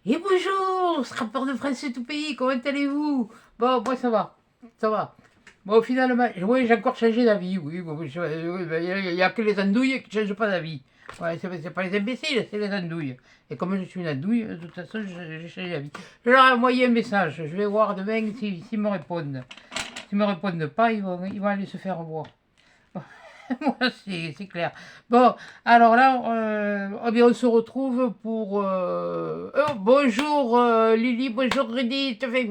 Et bonjour, scrapper de France et tout pays, comment allez-vous? Bon, moi ça va, ça va. Bon, finalement, oui, j'ai encore changé d'avis, oui. Bon, il n'y a que les andouilles qui ne changent pas d'avis. Ouais, c'est pas les imbéciles, c'est les andouilles. Et comme je suis une andouille, de toute façon, j'ai changé d'avis. Je leur ai envoyé un message, je vais voir demain s'ils me répondent. S'ils me répondent pas, ils vont aller se faire voir. Moi, c'est clair. Bon, alors là, eh bien, on se retrouve pour... oh, bonjour Lily, bonjour Rudy, je te fais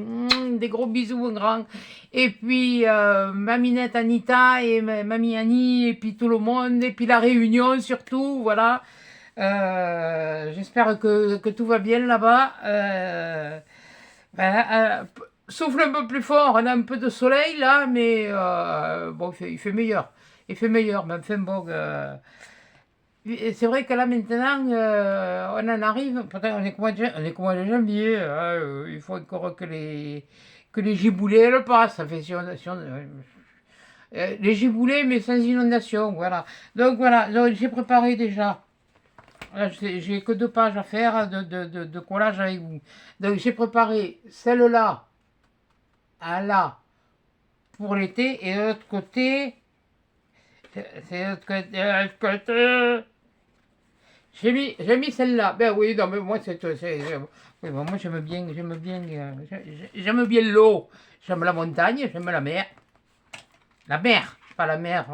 des gros bisous, mon grand. Et puis, Maminette Anita et Mamie Annie, et puis tout le monde, et puis la réunion surtout, voilà. J'espère que tout va bien là-bas. Ben, souffle un peu plus fort, on a un peu de soleil là, mais bon, il fait meilleur. Il fait meilleur, mais enfin bon. C'est vrai que là maintenant, on en arrive, pourtant on est qu'au mois de janvier, hein, il faut encore que les giboulées elles passent. Enfin, les giboulées, mais sans inondation, voilà. Donc j'ai préparé déjà. J'ai que 2 pages à faire de collage avec vous. Donc j'ai préparé celle-là à là pour l'été et de l'autre côté, c'est de l'autre côté, de l'autre côté. J'ai mis celle-là. Ben oui, non, mais moi, oui, bon, moi, j'aime bien l'eau. J'aime la montagne, j'aime la mer. La mer, pas la mer.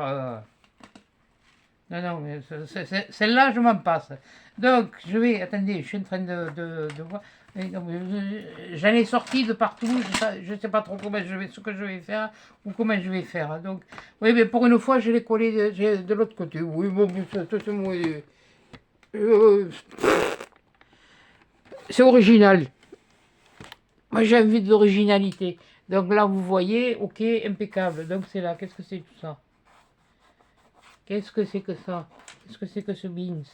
Non, non, mais celle-là, je m'en passe. Donc, attendez, je suis en train de voir. J'en ai sorti de partout, je ne sais pas trop ce que je vais faire ou comment je vais faire. Donc, oui, mais pour une fois, je l'ai collé de l'autre côté. Oui, bon, euh, c'est original. Moi, j'ai envie d'originalité. Donc là, vous voyez, ok, impeccable. Donc c'est là. Qu'est-ce que c'est tout ça? Qu'est-ce que c'est que ça? Qu'est-ce que c'est que ce beans?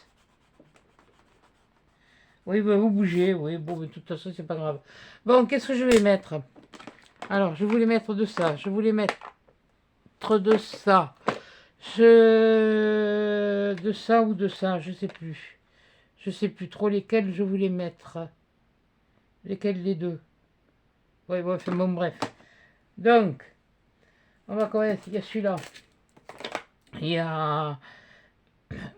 Oui, bah, vous bougez. Oui, bon, mais de toute façon, c'est pas grave. Bon, qu'est-ce que je vais mettre? Alors, je voulais mettre de ça. Je voulais mettre de ça. De ça ou de ça, je sais plus. Je sais plus trop lesquels je voulais mettre. Lesquels les deux? Oui, bon, enfin, bon, bref. Donc, on va commencer. Il y a celui-là. Il y a...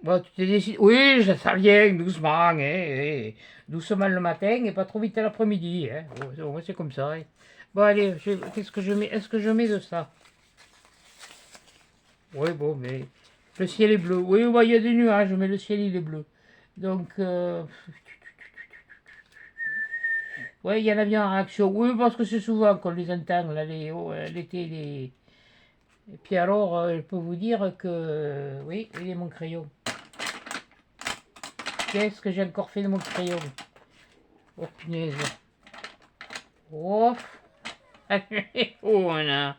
Bon, tu t'es décidé. Oui, ça vient doucement, hein, doucement le matin et pas trop vite l'après-midi. Hein. C'est comme ça. Hein. Bon, allez, qu'est-ce que je mets? Est-ce que je mets de ça? Oui, bon, mais le ciel est bleu. Oui, bah, il y a des nuages, mais le ciel il est bleu. Donc, ouais, il y en a bien en réaction. Oui, parce que c'est souvent qu'on les entend, là, l'été. Et puis alors, je peux vous dire que, oui, il est mon crayon. Qu'est-ce que j'ai encore fait de mon crayon? Oh punaise. Oh, oh là.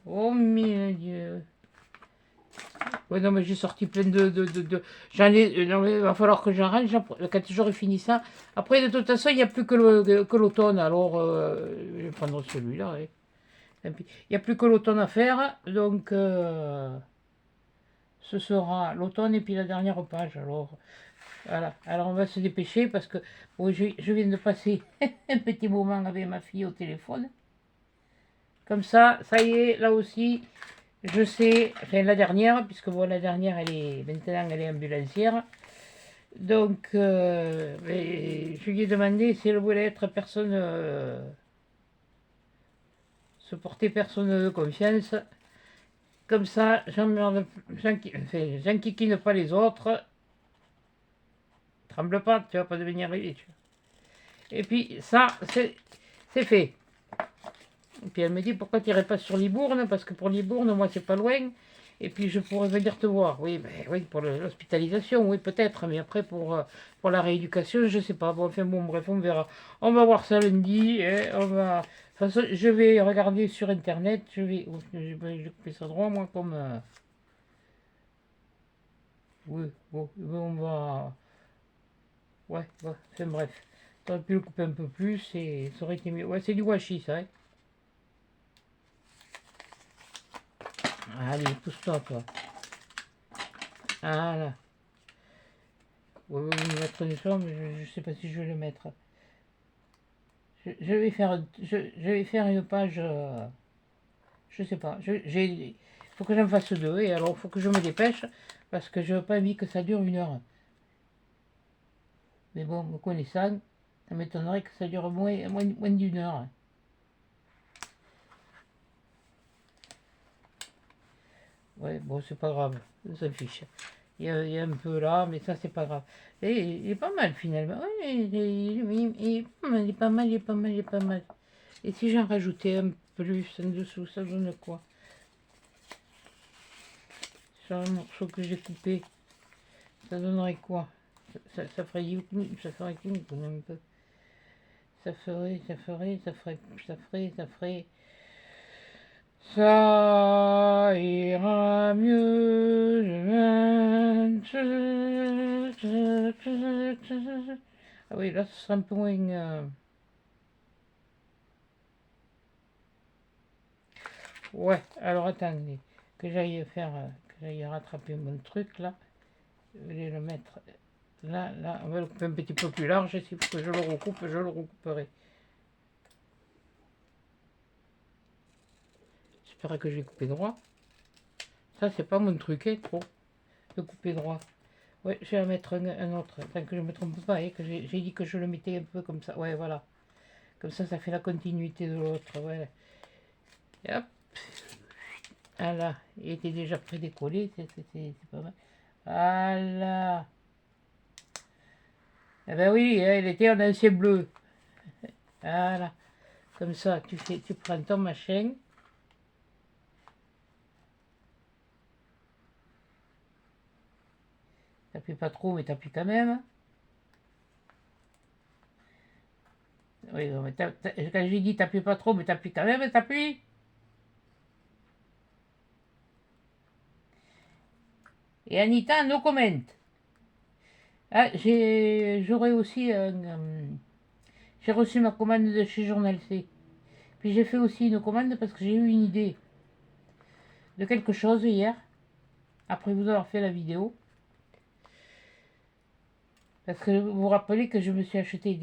Oh mon Dieu. Ouais, non, mais j'ai sorti plein J'en ai. Non, mais il va falloir que j'arrange quand j'aurai fini ça. Après, de toute façon, il n'y a plus que l'automne. Alors, je vais prendre celui-là. Hein. Tant pis. Il n'y a plus que l'automne à faire. Donc, ce sera l'automne et puis la dernière page. Alors, voilà. Alors, on va se dépêcher parce que bon, je viens de passer un petit moment avec ma fille au téléphone. Comme ça y est, là aussi, je sais, enfin la dernière, puisque bon, la dernière, maintenant, elle est ambulancière. Donc, je lui ai demandé si elle voulait être personne, se porter personne de confiance. Comme ça, j'enquiquine pas les autres. Tremble pas, tu vas pas devenir riche. Et puis, ça, c'est fait. Et puis elle me dit pourquoi tu n'irais pas sur Libourne, parce que pour Libourne, moi c'est pas loin, et puis je pourrais venir te voir. Oui, ben oui, pour l'hospitalisation, oui peut-être, mais après pour la rééducation, je sais pas. Bon, enfin bon, bref, on verra. On va voir ça lundi, et on va. De toute façon, je vais regarder sur internet, je vais couper ça droit, moi, comme. Oui, bon, on va. Ouais, ouais, enfin bref. T'aurais pu le couper un peu plus, et ça aurait été mieux. Ouais, c'est du washi, ça, hein. Allez, pousse-toi, toi. Voilà. Ouais, ouais, je vais mettre une somme, je sais pas si je vais le mettre. Je vais faire une page, je sais pas. Faut que j'en fasse deux et alors faut que je me dépêche parce que je n'ai pas envie que ça dure 1 heure. Mais bon, me connaissant, ça m'étonnerait que ça dure moins d'1 heure. Ouais, bon, c'est pas grave, on s'en fiche. Il y a un peu là, mais ça, c'est pas grave. Et il est pas mal finalement. Ouais, il est pas mal, il est pas mal, il est pas mal, il est pas mal. Et si j'en rajoutais un plus en dessous, ça donne quoi? Sur un morceau que j'ai coupé, ça donnerait quoi? Ça ferait ça ferait un peu. Ça ira mieux demain. Ah oui, là, ce sera un peu moins. Ouais, alors attendez, que j'aille rattraper mon truc là. Je vais le mettre là, on va le couper un petit peu plus large. S'il faut que je le recoupe, je le recouperai. J'espère que je vais couper droit. Ça, c'est pas mon truc, hein, trop, de couper droit. Ouais, je vais en mettre un autre, tant que je me trompe pas, et que j'ai dit que je le mettais un peu comme ça. Ouais, voilà. Comme ça fait la continuité de l'autre, ouais. Et hop, voilà. Il était déjà pré-décollé, c'est pas mal. Voilà. Eh ben oui, hein, il était en ancien bleu. Voilà. Comme ça, tu prends ton machin. T'appuies pas trop, mais t'appuies quand même. Oui, non, mais quand j'ai dit t'appuies pas trop, mais t'appuies quand même, t'appuies. Et Anita, no comment. Ah, j'aurais aussi j'ai reçu ma commande de chez Journal C. Puis j'ai fait aussi une commande parce que j'ai eu une idée de quelque chose hier, après vous avoir fait la vidéo. Parce que vous vous rappelez que je me suis acheté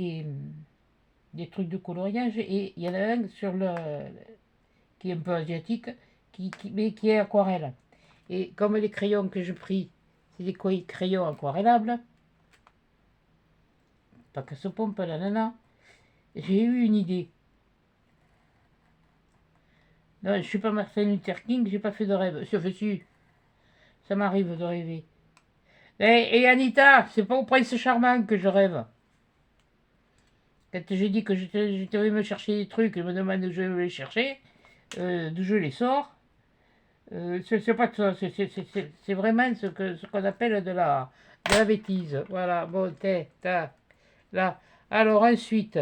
des trucs de coloriage et il y en a un qui est un peu asiatique, mais qui est aquarelle. Et comme les crayons que je pris, c'est des crayons aquarellables, pas que se pompe la nana, j'ai eu une idée. Non, je suis pas Martin Luther King, j'ai pas fait de rêve. Si, ça m'arrive de rêver. Et Anita, c'est pas au prince charmant que je rêve. Quand j'ai dit que j'étais allé me chercher des trucs, je me demande où je vais les chercher, d'où je les sors. C'est pas ça, c'est vraiment ce qu'on appelle de la bêtise. Voilà, bon, là. Alors ensuite,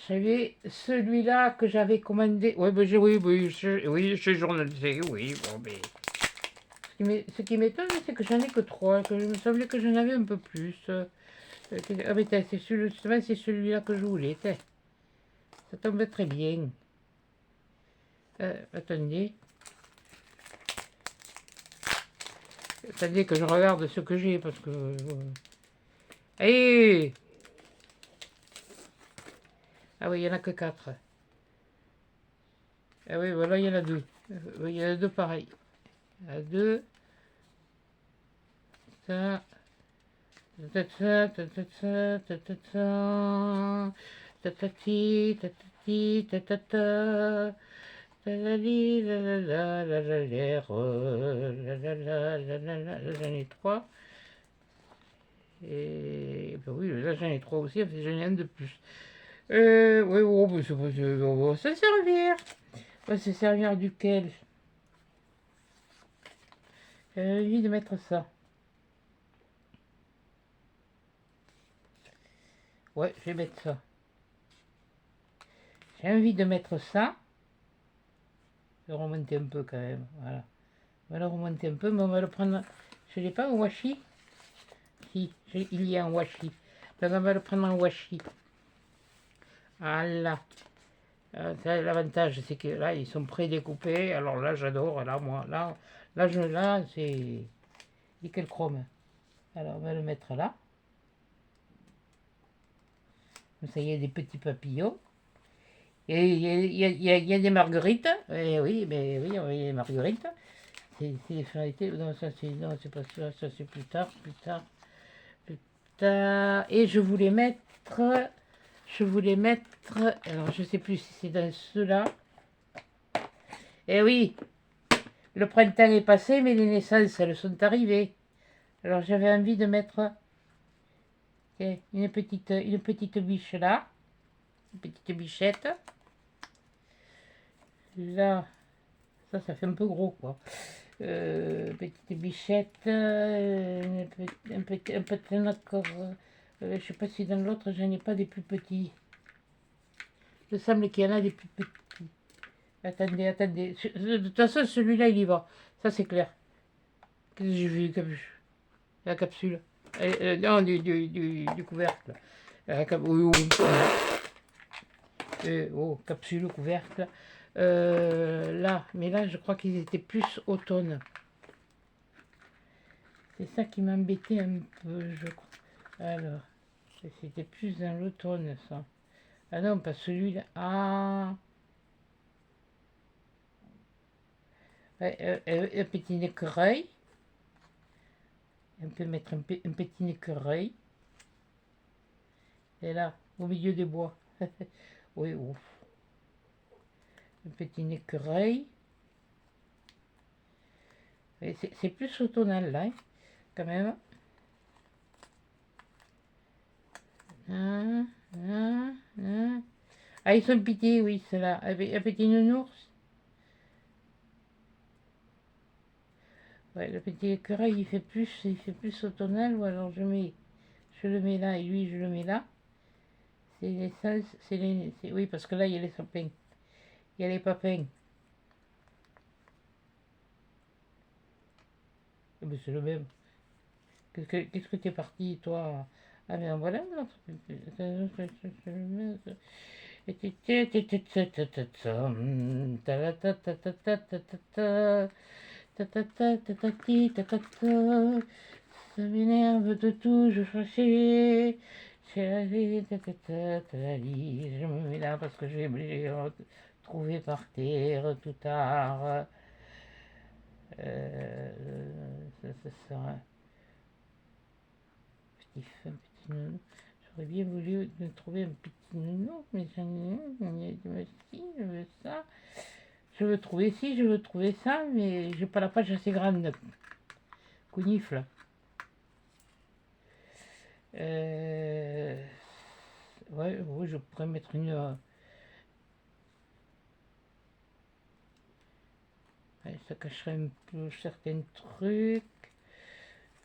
j'avais celui-là que j'avais commandé. Ouais, ben, oui, chez Journal C, oui, bon, mais. Ce qui m'étonne, c'est que j'en ai que 3, que je me semblait que j'en avais un peu plus. Ah, mais c'est celui-là que je voulais, ça tombe très bien. Attendez. Attendez que je regarde ce que j'ai, parce que... Allez. Ah oui, il n'y en a que 4. Ah oui, voilà, il y en a 2. Il y en a 2 pareils. Il y en a 2. Ça... Tatati, tatati, tatata. J'en ai 3. Et ben oui, là j'en ai 3 aussi, j'en ai un de plus. Oui, bon, on va s'en servir. On va se servir duquel? J'ai envie de mettre ça. Ouais, je vais mettre ça. J'ai envie de mettre ça. Je vais remonter un peu quand même. Voilà. On va le remonter un peu, mais on va le prendre. Je n'ai pas un washi. Si, il y a un washi. Donc on va le prendre en washi. Voilà. L'avantage, c'est que là, ils sont pré-découpés. Alors là, j'adore. Là, moi, là, c'est nickel chrome. Alors, on va le mettre là. Comme ça, il y a des petits papillons. Et il y a des marguerites. Eh oui, mais oui, il y a des marguerites. C'est des variétés. Non, ça c'est non, c'est pas ça. Ça c'est plus tard, plus tard, plus tard. Et je voulais mettre. Alors, je sais plus si c'est dans ceux-là. Eh oui, le printemps est passé, mais les naissances, elles sont arrivées. Alors, j'avais envie de mettre une petite biche là. Une petite bichette. Là, ça fait un peu gros, quoi. Petite bichette, un petit encore. Je sais pas si dans l'autre, j'en ai pas des plus petits. Il me semble qu'il y en a des plus petits. Attendez. De toute façon, celui-là, il y va. Ça, c'est clair. Qu'est-ce que j'ai vu comme la capsule? Non, du couvercle. Capsule, couvercle. Là, mais là, je crois qu'ils étaient plus automne. C'est ça qui m'embêtait un peu, je crois. Alors, c'était plus dans l'automne, ça. Ah non, pas celui-là. Ah, un petit écureuil. On peut mettre un petit écureuil. Et là, au milieu des bois. Oui, ouf. Un petit écureuil. C'est plus automnal, là, hein, quand même. Ah, ils sont piqués, oui, c'est là. Un petit nounours. Ouais, le petit écureuil, il fait plus automnal, ou alors je le mets là, et lui, je le mets là. C'est les salses, oui, parce que là, il y a les sapins. Il y a les papins. Eh ben, c'est le même. Qu'est-ce que t'es parti, toi? Ah, mais voilà, notre. Ça m'énerve de toujours chercher. Je me mets là parce que je vais me retrouver par terre tout tard. Ça sera un petit nounou. J'aurais bien voulu me trouver un petit nounou, mais j'en ai je veux ça. Je veux trouver ci, je veux trouver ça, mais j'ai pas la page assez grande. Counifle. Ouais, je pourrais mettre une. Ouais, ça cacherait un peu certains trucs.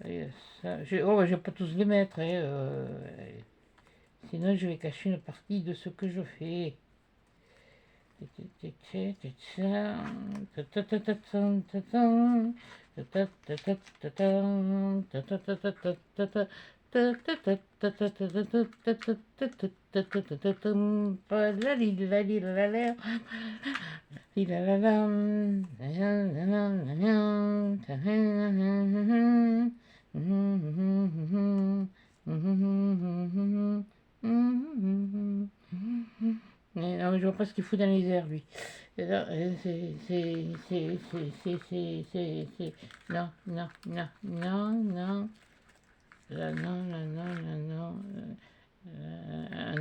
Et ça, je vais pas tous les mettre, hein, sinon je vais cacher une partie de ce que je fais. Mais non, mais je vois pas ce qu'il fout dans les airs, lui. Non, non. Là, non.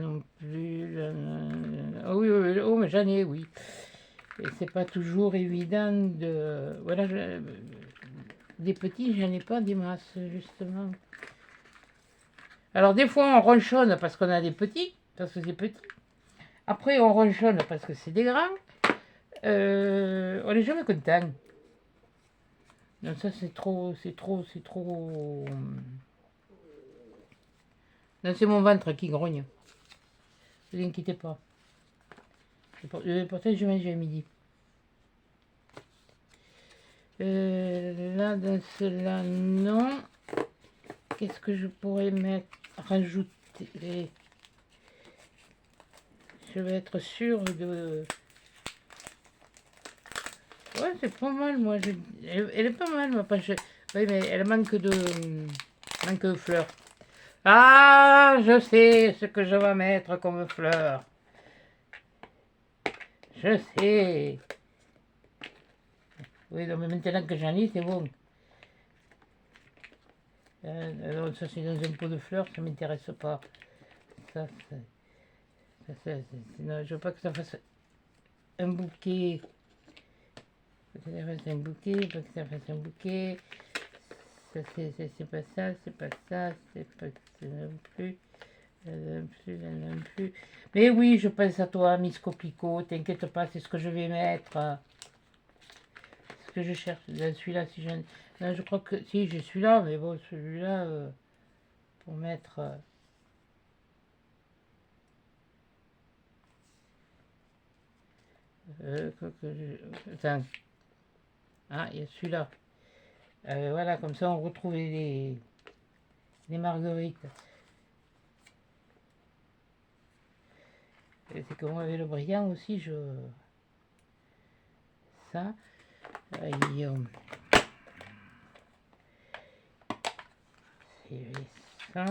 Non plus. Ah oui, oh, mais j'en ai, oui. Et c'est pas toujours évident de. Voilà, des petits, j'en ai pas des masses, justement. Alors, des fois, on ronchonne parce qu'on a des petits, parce que c'est petit. Après, on ronchonne parce que c'est des grands. On n'est jamais content. Donc ça, c'est trop. Non, c'est mon ventre qui grogne. Ne vous inquiétez pas. Pourtant, je mange à midi. Là, dans cela, non. Qu'est-ce que je pourrais rajouter? Je vais être sûre de. Ouais, c'est pas mal, moi. Elle est pas mal, ma page. Oui, mais elle manque de. manque de fleurs. Ah, je sais ce que je vais mettre comme fleur. Je sais. Oui, non, mais maintenant que j'en ai, c'est bon. Alors, ça, c'est dans un pot de fleurs, ça m'intéresse pas. Ça, non, je veux pas que ça fasse un bouquet. Pas que ça fasse un bouquet, pas que ça fasse un bouquet. Ça, c'est pas ça, c'est pas ça, c'est pas ça non plus. Non plus, non plus. Mais oui, je pense à toi, Miss Copico, t'inquiète pas, c'est ce que je vais mettre. Ce que je cherche dans celui-là, si je... Non, je crois que... Si, j'ai celui-là, mais bon, celui-là, pour mettre... Attends. Ah, il y a celui-là. Voilà, comme ça, on retrouve les marguerites. Et c'est que moi, avec le brillant aussi, je... Ça. Et, c'est ça.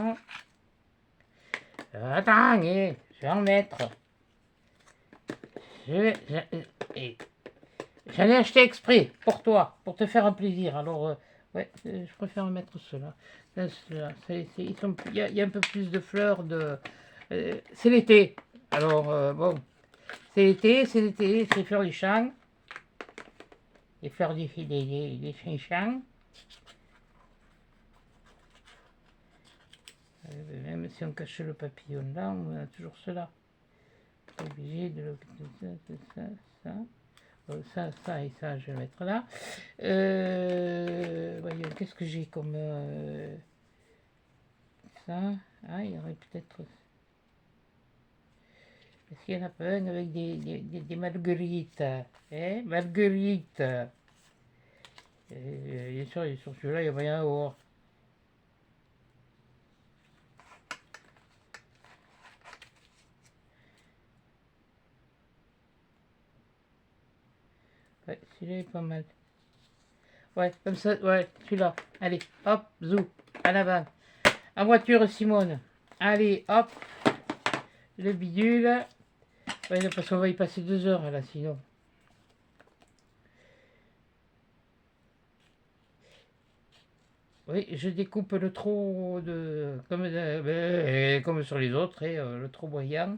Attends, je vais en mettre. J'en ai acheté exprès pour toi, pour te faire un plaisir. Alors, ouais, je préfère en mettre ceux-là. Il y a un peu plus de fleurs. C'est l'été. Alors, bon, c'est l'été, c'est les fleurs du champ. Les fleurs des champs. Même si on cache le papillon là, on a toujours cela. Obligé de ça et ça, je vais mettre là. Voyons, qu'est-ce que j'ai comme ça. Ah, il y aurait peut-être. Est-ce qu'il y en a pas un avec des marguerites, hein, marguerites. Bien sûr, sur celui-là, il y a moyen d'avoir. Ouais, celui-là est pas mal. Ouais, comme ça, ouais, celui-là. Allez, hop, zou, à l'avant. En voiture, Simone. Allez, hop, le bidule. Ouais, parce qu'on va y passer 2 heures, là, sinon. Oui, je découpe le trop de... Comme sur les autres, le trop brillant.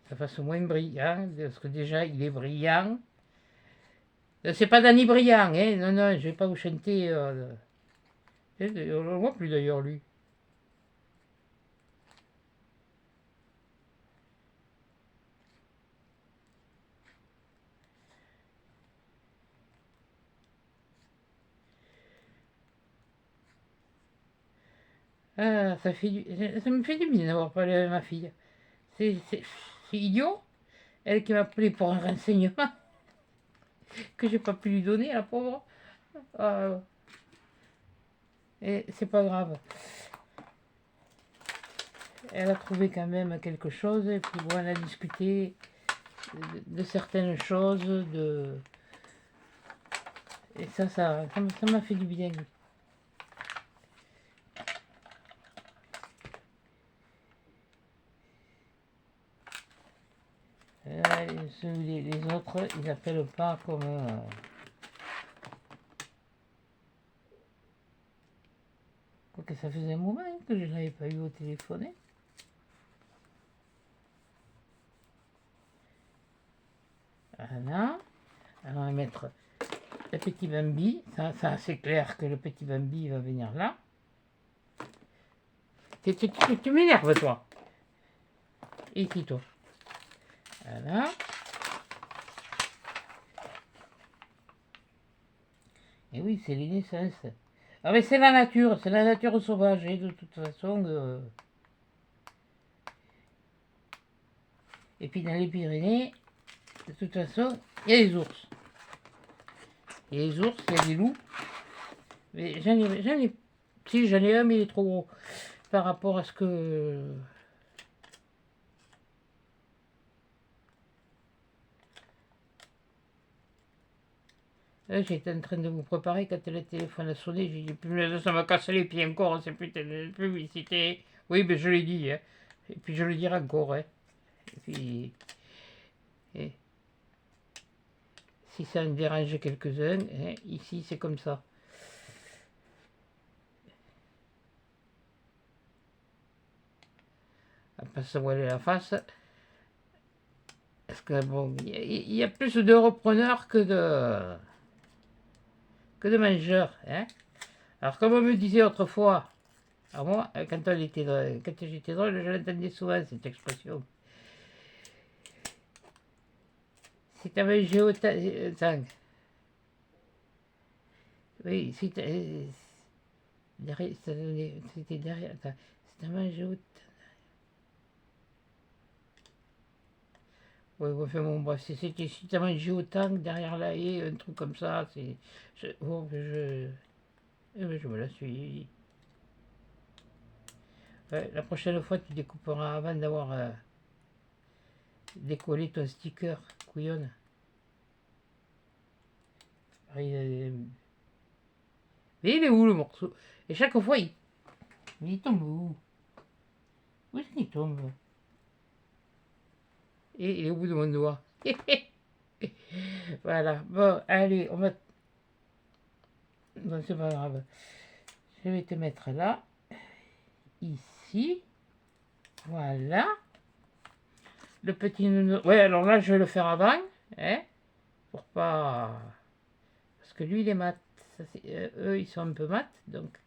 Ça fasse moins brillant, parce que déjà, il est brillant. C'est pas Danny Brillant, hein. Non, non, je vais pas vous chanter. On le voit plus d'ailleurs, lui. Ah, ça me fait du bien d'avoir parlé avec ma fille. C'est idiot. Elle qui m'a appelé pour un renseignement que j'ai pas pu lui donner, la pauvre. Ah, et c'est pas grave. Elle a trouvé quand même quelque chose, et puis bon, elle a discuté de certaines choses, et ça m'a fait du bien. Les autres, ils n'appellent pas comme... Quoique ça faisait un moment que je ne l'avais pas eu au téléphone. Voilà. Alors on va mettre le petit Bambi. Ça c'est clair que le petit Bambi va venir là. Tu m'énerves, toi. Et Tito. Voilà. Et oui, c'est les naissances. Ah mais c'est la nature sauvage, et de toute façon. Et puis dans les Pyrénées, de toute façon, il y a les ours. Il y a les ours, il y a les loups. Mais si j'en ai un, mais il est trop gros par rapport à ce que... Là, j'étais en train de vous préparer quand le téléphone a sonné. J'ai dit, punaise, ça m'a cassé les pieds encore, ces putains de publicité. Oui, mais je l'ai dit, hein. Et puis je le dirai encore, hein. Et puis, et si ça en dérange quelques-uns, hein, ici c'est comme ça. On va pas se voiler la face. Parce que bon, il y a plus de repreneurs que de mangeurs, hein. Alors comme on me disait autrefois, à moi, quand j'étais drôle, je l'entendais souvent cette expression. Si tu as mangé autant. Oui, si tu c'était derrière. Attends, si tu as mangé autant. Oui, enfin bon, bref, si tu as mangé autant derrière la haie, un truc comme ça, c'est. Bon, je me la suis. Ouais, la prochaine fois, tu découperas avant d'avoir décollé ton sticker, couillonne. Mais il est où le morceau? Et chaque fois, il tombe où? Où est-ce qu'il tombe? Et il est au bout de mon doigt. Voilà. Bon, allez, on va. Non, c'est pas grave. Je vais te mettre là. Ici. Voilà. Le petit nounours. Ouais, alors là, je vais le faire avant. Hein, pour pas. Parce que lui, il est mat. Eux, ils sont un peu mat. Donc.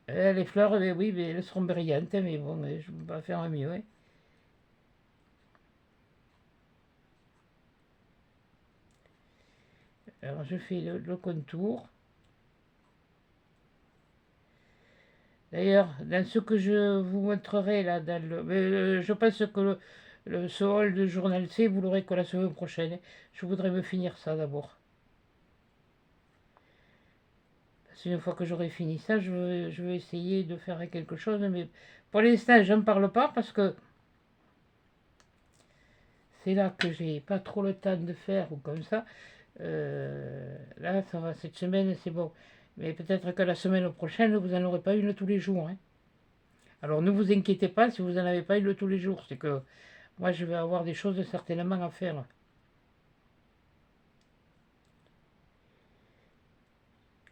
Les fleurs, oui, mais elles seront brillantes. Mais bon, je ne peux pas faire mieux. Hein. Alors, je fais le contour. D'ailleurs, dans ce que je vous montrerai là, je pense que ce hall de journal C, vous l'aurez que la semaine prochaine. Je voudrais me finir ça d'abord. Parce qu'une fois que j'aurai fini ça, je vais essayer de faire quelque chose. Mais pour l'instant, je n'en parle pas parce que c'est là que j'ai pas trop le temps de faire ou comme ça. Là, ça va, cette semaine, c'est bon. Mais peut-être que la semaine prochaine, vous n'en aurez pas une tous les jours. Hein. Alors ne vous inquiétez pas si vous n'en avez pas une tous les jours. C'est que moi, je vais avoir des choses certainement à faire.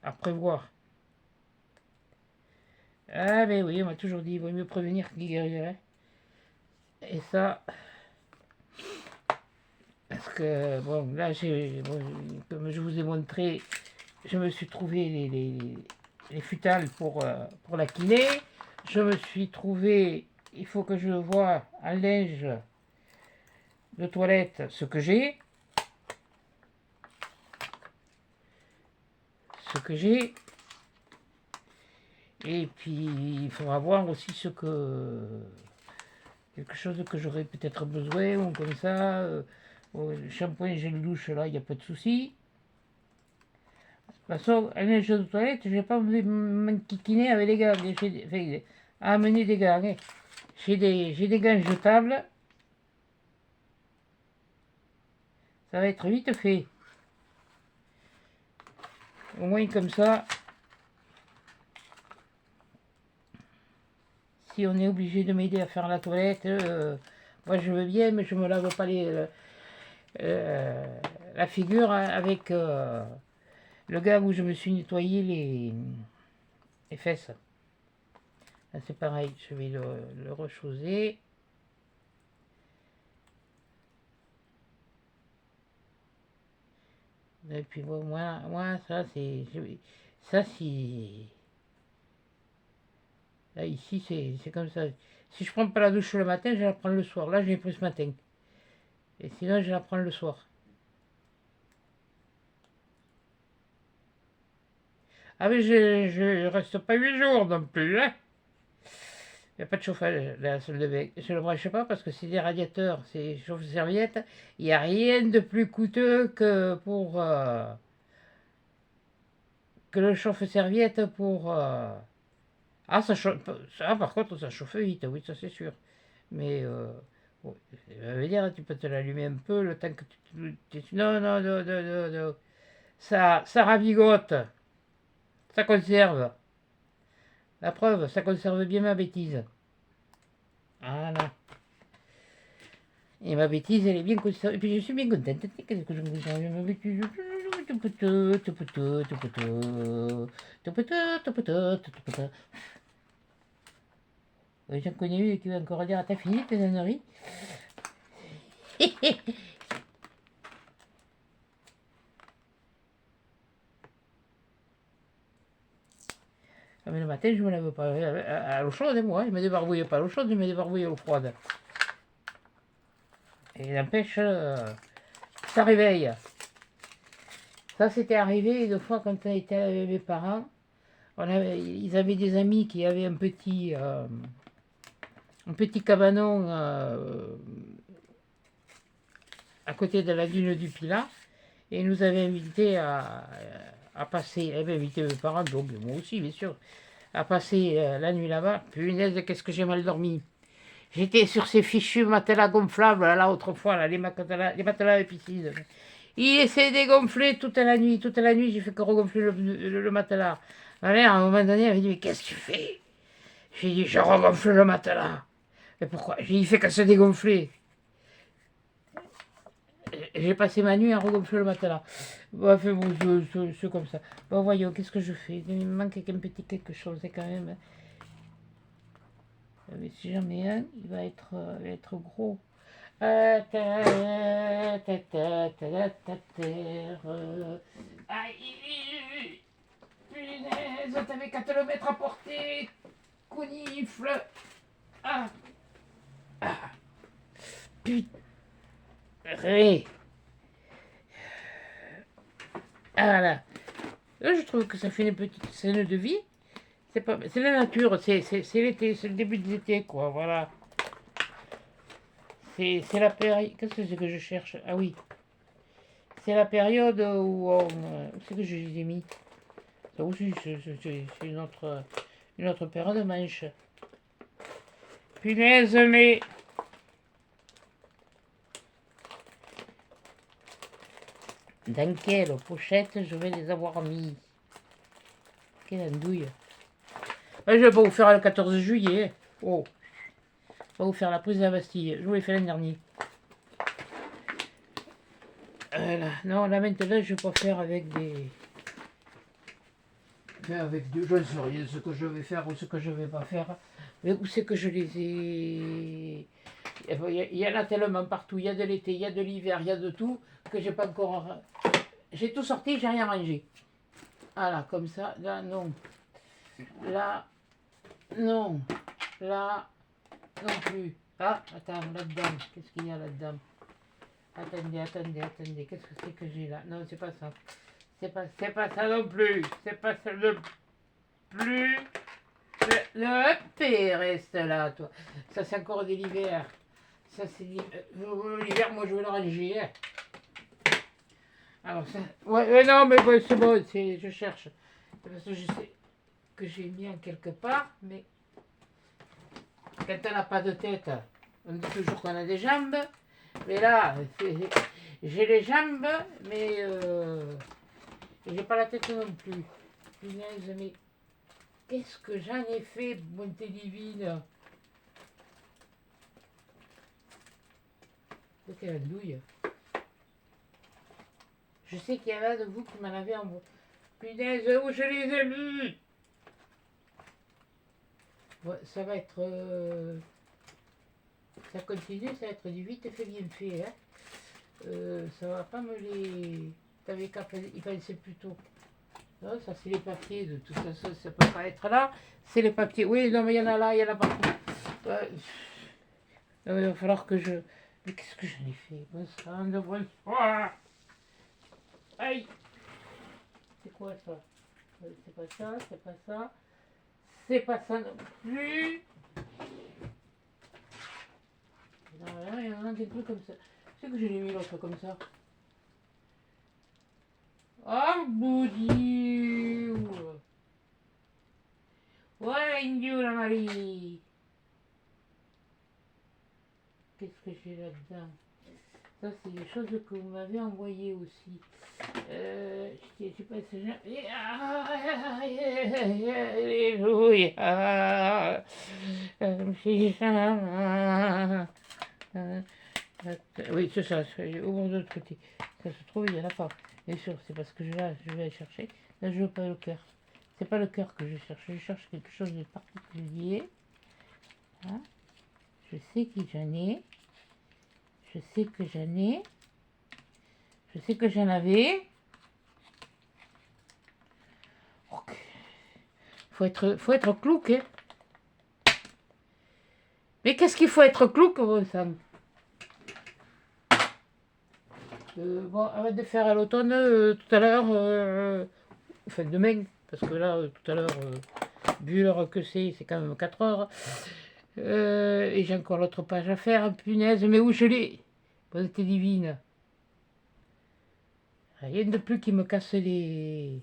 À prévoir. Ah ben oui, on m'a toujours dit, il vaut mieux prévenir que guérir. Hein. Et ça, parce que, bon, là, comme je vous ai montré, je me suis trouvé les futales pour la kiné. Je me suis trouvé, il faut que je vois un linge de toilette ce que j'ai. Et puis, il faudra voir aussi quelque chose que j'aurais peut-être besoin, ou comme ça. Le shampoing, gel douche, là, il n'y a pas de souci. De toute façon, un linge de toilette, je ne vais pas m'enquiquiner avec les gants. Amener des gants. Hein. J'ai des gants jetables. Ça va être vite fait. Au moins comme ça, si on est obligé de m'aider à faire la toilette, moi je veux bien, mais je me lave pas la figure avec le gars où je me suis nettoyé les fesses. Là c'est pareil, je vais le rechoser. Et puis bon, moi ça c'est... Ça c'est... Là ici c'est comme ça. Si je prends pas la douche le matin, je la prends le soir. Là je l'ai pris ce matin. Et sinon je la prends le soir. Ah mais je reste pas 8 jours non plus, hein. Il n'y a pas de chauffage dans la salle de bain. Je ne le branche pas parce que c'est des radiateurs, c'est chauffe-serviette. Il n'y a rien de plus coûteux que le chauffe-serviette pour... Ah, ça chauffe, par contre, ça chauffe vite, oui, ça c'est sûr. Mais Oh, ça veut dire, tu peux te l'allumer un peu le temps que non, non, non, non, non, non. Ça ravigote. Ça conserve. La preuve, ça conserve bien ma bêtise. Voilà. Et ma bêtise, elle est bien conservée. Et puis je suis bien contente. Qu'est-ce que je me dis ma bêtise? J'en connais une qui va encore dire, t'as fini tes âneries? Ah, mais le matin, je me lève pas à l'eau chaude, moi. Je me débarbouille pas à l'eau chaude, je me débarbouille à l'eau froide. Et n'empêche, ça réveille. Ça, c'était arrivé une fois quand on était avec mes parents. Ils avaient des amis qui avaient un petit cabanon à côté de la dune du Pilat. Et ils nous avaient invités à passer. Ils avaient invité mes parents, donc moi aussi, bien sûr, à passer la nuit là-bas. Punaise, qu'est-ce que j'ai mal dormi. J'étais sur ces fichus matelas gonflables, là, autrefois, là, les matelas épicides. Il essaie de dégonfler toute la nuit. Toute la nuit, j'ai fait que regonfler le matelas. Ma mère, à un moment donné, elle m'a dit, mais qu'est-ce que tu fais? J'ai dit, je regonfle le matelas. Mais pourquoi? J'ai dit, il fait qu'à se dégonfler. J'ai passé ma nuit à regonfler le matelas. Bon, enfin, bon, c'est comme ça. Bon, voyons, qu'est-ce que je fais? Il me manque un petit quelque chose, quand même. Mais si j'en mets un, il va être gros. Aïe, punaise, t'avais qu'à te le mettre à portée, conifle. Ah, putain. Ah là. Là, je trouve que ça fait une petite scène de vie. C'est la nature, c'est l'été, c'est le début de l'été, quoi, voilà. C'est la période. Qu'est-ce que c'est que je cherche? Ah oui. C'est la période où on. Où c'est que je les ai mis? Ça aussi, c'est une autre paire de manches. Punaise, mais. Dans quelle pochette je vais les avoir mis? Quelle andouille. Je vais pas vous faire le 14 juillet. Oh. Je vais pas vous faire la prise de la Bastille. Je vous l'ai fait l'an dernier. Voilà. Non, là maintenant, je vais pas faire avec des. Avec deux, je ne sais rien ce que je vais faire ou ce que je vais pas faire. Mais où c'est que je les ai. Il y en a tellement partout. Il y a de l'été, il y a de l'hiver, il y a de tout que j'ai pas encore. J'ai tout sorti, j'ai rien rangé. Voilà, comme ça. Là, non. Là, non. Là, non plus. Ah, attends, là-dedans. Qu'est-ce qu'il y a là-dedans? Attendez. Qu'est-ce que c'est que j'ai là? Non, c'est pas ça. C'est pas ça non plus. C'est pas ça non plus. Le P reste là, toi. Ça, c'est encore de l'hiver. Ça, c'est l'hiver, moi, je vais le ranger. Hein. Alors, ça. Ouais, non, mais ouais, c'est bon, je cherche. Parce que je sais que j'ai mis en quelque part, mais quand on n'a pas de tête, on dit toujours qu'on a des jambes. Mais là, j'ai les jambes, mais j'ai pas la tête non plus. Punaise, mais qu'est-ce que j'en ai fait, bonté divine? C'est quelle douille. Je sais qu'il y en a de vous qui m'en avez en bout. Punaise, où je les ai mis? Ouais, ça va être... ça continue, ça va être du vite fait bien fait. Hein. Ça va pas me les... T'avais qu'à y penser plus tôt. Non, ça c'est les papiers, de toute façon ça peut pas être là. C'est les papiers. Oui, non mais il y en a là, il y en a partout. Il va falloir que je... Mais qu'est-ce que j'en ai fait? Bonsoir. Aïe. C'est quoi ça? C'est pas ça, c'est pas ça. C'est pas ça non plus. Non, il y en a des trucs comme ça. C'est que je l'ai mis l'autre comme ça. Oh, boudiou. Ouais, Indiou, la Marie. qu'est-ce que j'ai là-dedans? Ça, c'est des choses que vous m'avez envoyées aussi. Je sais pas si j'ai... Alléluia. Oui, c'est ça. Ouvre de l'autre côté. Ça se trouve, il n'y en a pas. Bien sûr, c'est parce que là, je vais aller chercher. Là, je veux pas le cœur. C'est pas le cœur que je cherche. Je cherche quelque chose de particulier. Hein? Je sais que j'en ai. Je sais que j'en ai. Je sais que j'en avais. Ok. Faut être clouc, hein. Mais qu'est-ce qu'il faut être clouc, Sam? Bon, arrête de faire à l'automne tout à l'heure. Enfin, demain. Parce que là, tout à l'heure, vu l'heure que c'est quand même 4 heures. Et j'ai encore l'autre page à faire. Punaise, mais où je l'ai? Bonté divine. Rien de plus qui me casse les...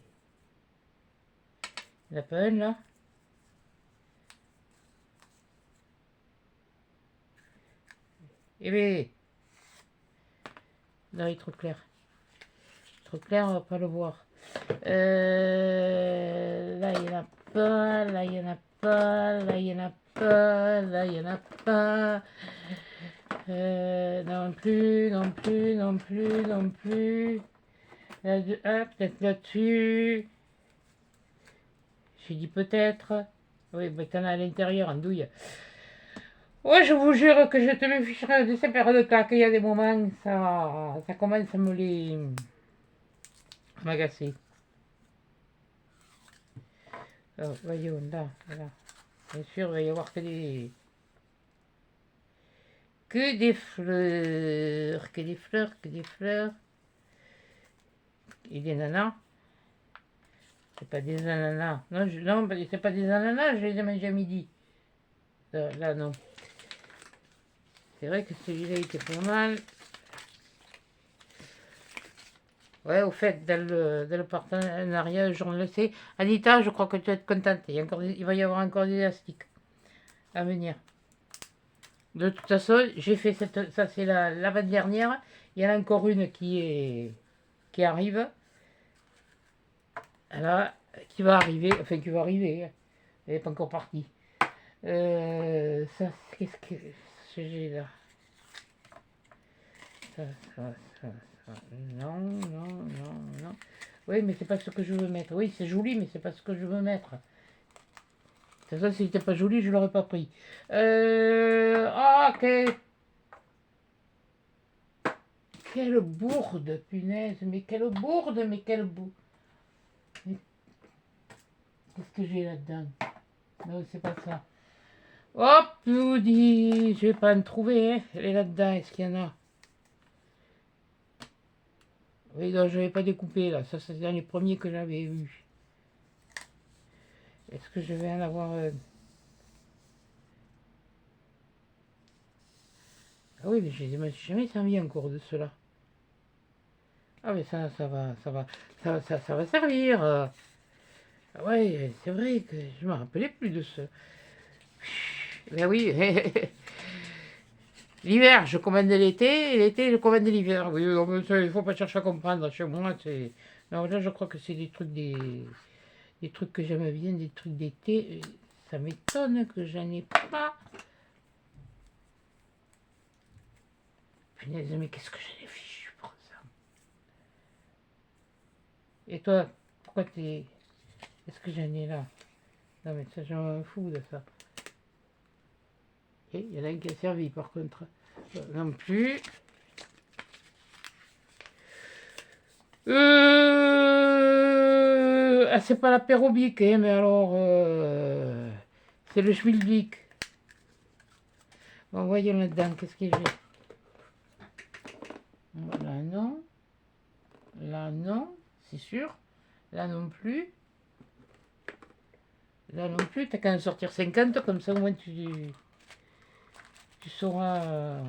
La peine, là. Eh bien... Non, il est trop clair. Trop clair, on va pas le voir. Là, il n'y en a pas. Là, il n'y en a pas. Là, il n'y en a pas. Là, il n'y en a pas. Non plus, non plus, non plus, non plus. Là, peut-être là-dessus. J'ai dit peut-être. Oui, mais t'en as à l'intérieur, en douille. Ouais, je vous jure que je te le ficherai de ces paires de claques. Il y a des moments, ça commence à me les... m'agacer. Alors, voyons, là, voilà. Bien sûr, il va y avoir que des... Que des fleurs, que des fleurs, que des fleurs. Et des nanas. C'est pas des ananas. Non, non, c'est pas des ananas, je les ai mangés à midi. Là, non. C'est vrai que celui-là, il était pas mal. Ouais, au fait, dans le partenariat journalistique, Anita, je crois que tu vas être contente. Il va y avoir encore des élastiques à venir. De toute façon, j'ai fait cette... Ça, c'est l'avant-dernière. Il y en a encore une qui arrive. Là, qui va arriver. Enfin, qui va arriver. Elle n'est pas encore partie. Ça, qu'est-ce que j'ai là? Ça, ça. Non, non, non, non. Oui, mais c'est pas ce que je veux mettre. Oui, c'est joli, mais c'est pas ce que je veux mettre. De toute façon, si c'était pas joli, je l'aurais pas pris. Ok. Quelle bourde, punaise. Mais quelle bourde, mais quelle bourde. Qu'est-ce que j'ai là-dedans? Non, c'est pas ça. Hop, je vous dis, je vais pas en trouver. Hein. Elle est là-dedans, est-ce qu'il y en a? Oui, non, je vais pas découper là. Ça, c'est dans les premiers que j'avais vus. Est-ce que je vais en avoir Ah oui, mais je ne me suis jamais servi encore de cela. Ah mais ça va servir. Ah ouais, c'est vrai que je me rappelais plus de ce. Ben oui, l'hiver, je commande l'été, et l'été, je commande l'hiver. Oui, non, mais ça, il faut pas chercher à comprendre. Chez moi, c'est... Non, là, je crois que c'est des trucs que j'aime bien, des trucs d'été. Ça m'étonne que j'en ai pas. Punaise, mais qu'est-ce que j'en ai fichu pour ça? Et toi, pourquoi t'es... Est-ce que j'en ai là? Non, mais ça, j'en fous de ça. Et il y en a un qui a servi, par contre. Non plus. Ah, c'est pas l'apérobique, hein, mais alors... c'est le schmilblick. Bon, voyons là-dedans, qu'est-ce que j'ai? Là, non. Là, non, c'est sûr. Là, non plus. Là, non plus. T'as qu'à en sortir 50, comme ça, au moins, tu sauras...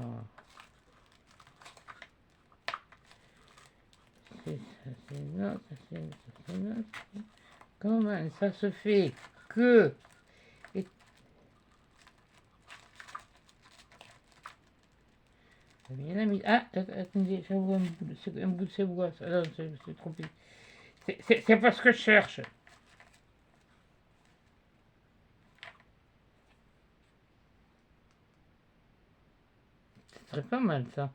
c'est non, c'est non. Comment ça se fait que... J'avais bien mis. Ah, attendez, j'avoue un bout de ces bois. Non, c'est trop petit. C'est pas ce que je cherche. Ce serait pas mal ça.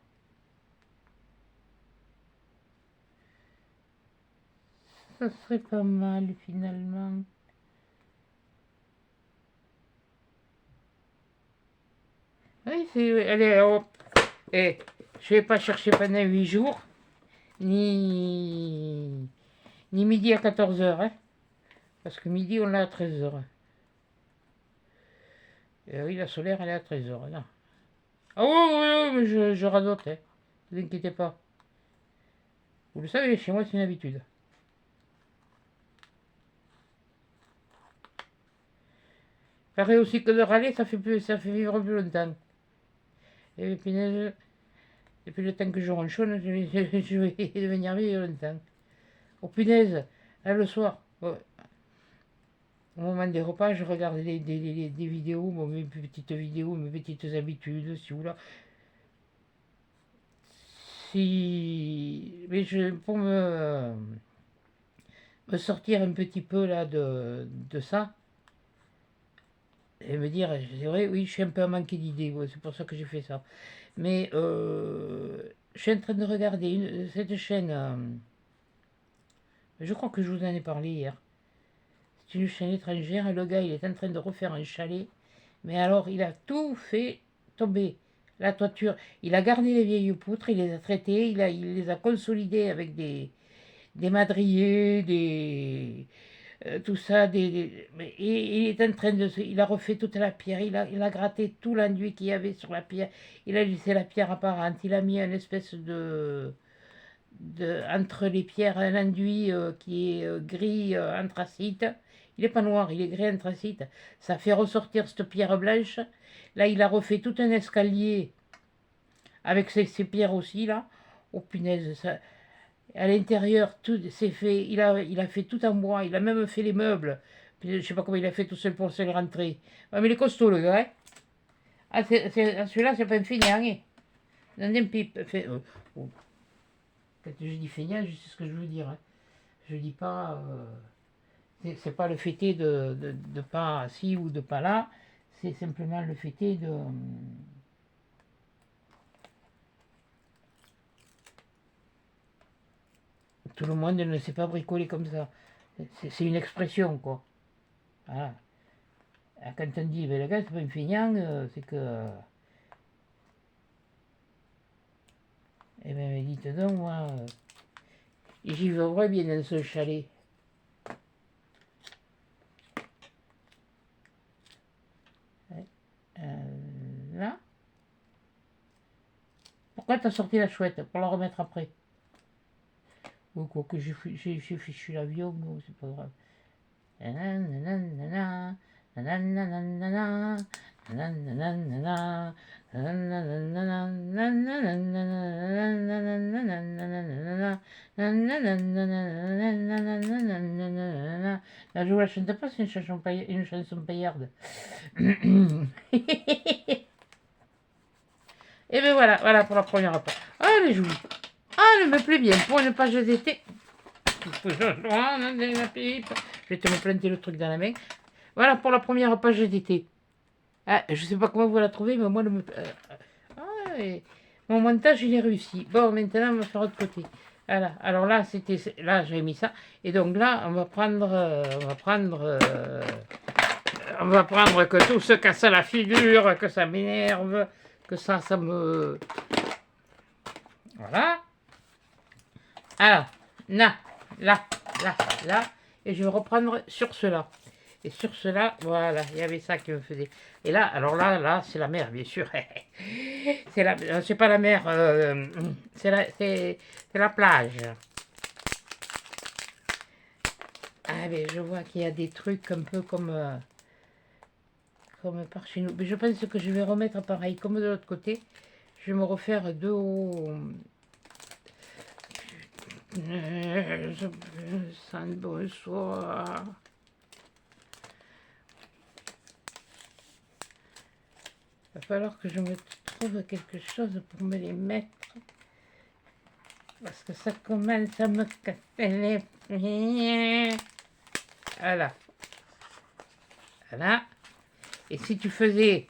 Ça serait pas mal finalement. Oui, c'est. Allez, hop. Et je vais pas chercher pendant 8 jours, ni midi à 14h, hein, parce que midi on l'a à 13h. Et oui, la solaire elle est à 13h. Non. Ah oui, oui, oui, mais je radote, hein. Ne vous inquiétez pas. Vous le savez, chez moi c'est une habitude. Pareil aussi que de râler, ça fait vivre plus longtemps. Et puis, depuis le temps que je ronchonne, je vais devenir vivre longtemps. Oh punaise, là le soir, au moment des repas, je regarde des vidéos, bon, mes petites vidéos, mes petites habitudes, si vous là. Si, mais pour me sortir un petit peu là de ça, et me dire, c'est vrai, oui, je suis un peu à manquer d'idées, ouais, c'est pour ça que j'ai fait ça. Mais je suis en train de regarder cette chaîne, je crois que je vous en ai parlé hier. C'est une chaîne étrangère, le gars il est en train de refaire un chalet, mais alors il a tout fait tomber. La toiture, il a gardé les vieilles poutres, il les a traitées, il les a consolidées avec des madriers, tout ça, et il est en train il a refait toute la pierre, il a gratté tout l'enduit qu'il y avait sur la pierre, il a laissé la pierre apparente, il a mis une espèce entre les pierres un enduit qui est gris anthracite. Il n'est pas noir, il est gris anthracite. Ça fait ressortir cette pierre blanche. Là, il a refait tout un escalier avec ces pierres aussi là. Oh punaise, ça, à l'intérieur, tout c'est fait. Il a fait tout en bois. Il a même fait les meubles. Puis, je sais pas comment il a fait tout seul pour se les rentrer. Ouais, mais il est costaud le gars. Hein. Ah, celui-là, c'est pas un fainéant. Hein. Non, un pipe. Oh. Quand je dis feignant, je sais ce que je veux dire. Hein. Je dis pas. C'est pas le fêté de pas ci ou de pas là. C'est simplement le fêté de. Tout le monde ne sait pas bricoler comme ça. C'est une expression, quoi. Voilà. Quand on dit, ben, le gars, c'est pas un feignant, c'est que. Eh bien, dites donc, moi. J'y vivrais bien dans ce chalet. Là. Pourquoi t'as sorti la chouette? Pour la remettre après. Ou quoi que j'ai fichu l'avion, c'est pas grave. Là, je vous la chante pas, c'est une chanson paillarde. Et bien voilà, voilà pour la première fois. Ah, elle est jolie. Ah, elle me plaît bien. Pour une page d'été. Je vais te me planter le truc dans la main. Voilà pour la première page d'été. Ah, je sais pas comment vous la trouvez, mais moi, mon montage, il est réussi. Bon, maintenant, on va faire autre côté. Voilà. Alors là, là, j'ai mis ça. Et donc là, on va prendre que tout se casse à la figure, que ça m'énerve, que ça me... Voilà. Alors, là, et je vais reprendre sur cela. Et sur cela, voilà, il y avait ça qui me faisait. Et là, alors là, c'est la mer, bien sûr. C'est pas la mer, c'est la plage. Ah, mais je vois qu'il y a des trucs un peu comme par chez nous. Mais je pense que je vais remettre pareil, comme de l'autre côté. Je vais me refaire deux hauts. Je sens bonsoir. Va falloir que je mette trouve quelque chose pour me les mettre. Parce que ça commence à me casser les pieds. Voilà. Voilà. Et si tu faisais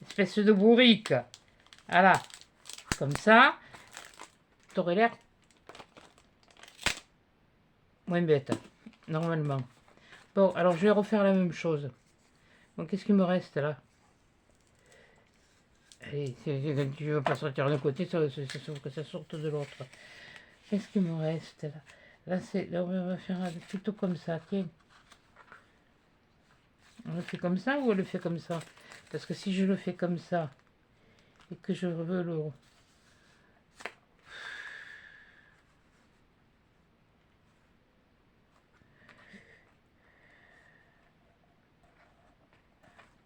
une espèce de bourrique, voilà, comme ça, t'aurais l'air moins bête, normalement. Bon, alors je vais refaire la même chose. Donc qu'est-ce qu'il me reste là? Allez, quand tu ne veux pas sortir d'un côté, ça faut que ça sorte de l'autre. Qu'est-ce qu'il me reste là? Là, on va faire plutôt comme ça, tiens. On le fait comme ça ou on le fait comme ça? Parce que si je le fais comme ça, et que je veux le...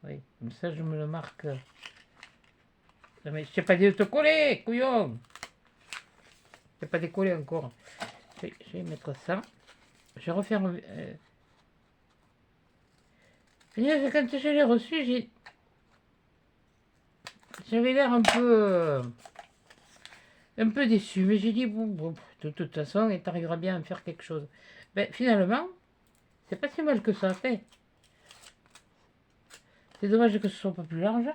Oui, comme ça je me le marque. Non, mais je t'ai pas dit de te coller, couillon! Je t'ai pas décollé encore. Je vais mettre ça. Je vais refaire... Quand je l'ai reçu, j'avais l'air un peu déçu, mais j'ai dit, bon, de toute façon, il t'arrivera bien à faire quelque chose. Ben, finalement, c'est pas si mal que ça fait. C'est dommage que ce soit pas plus large.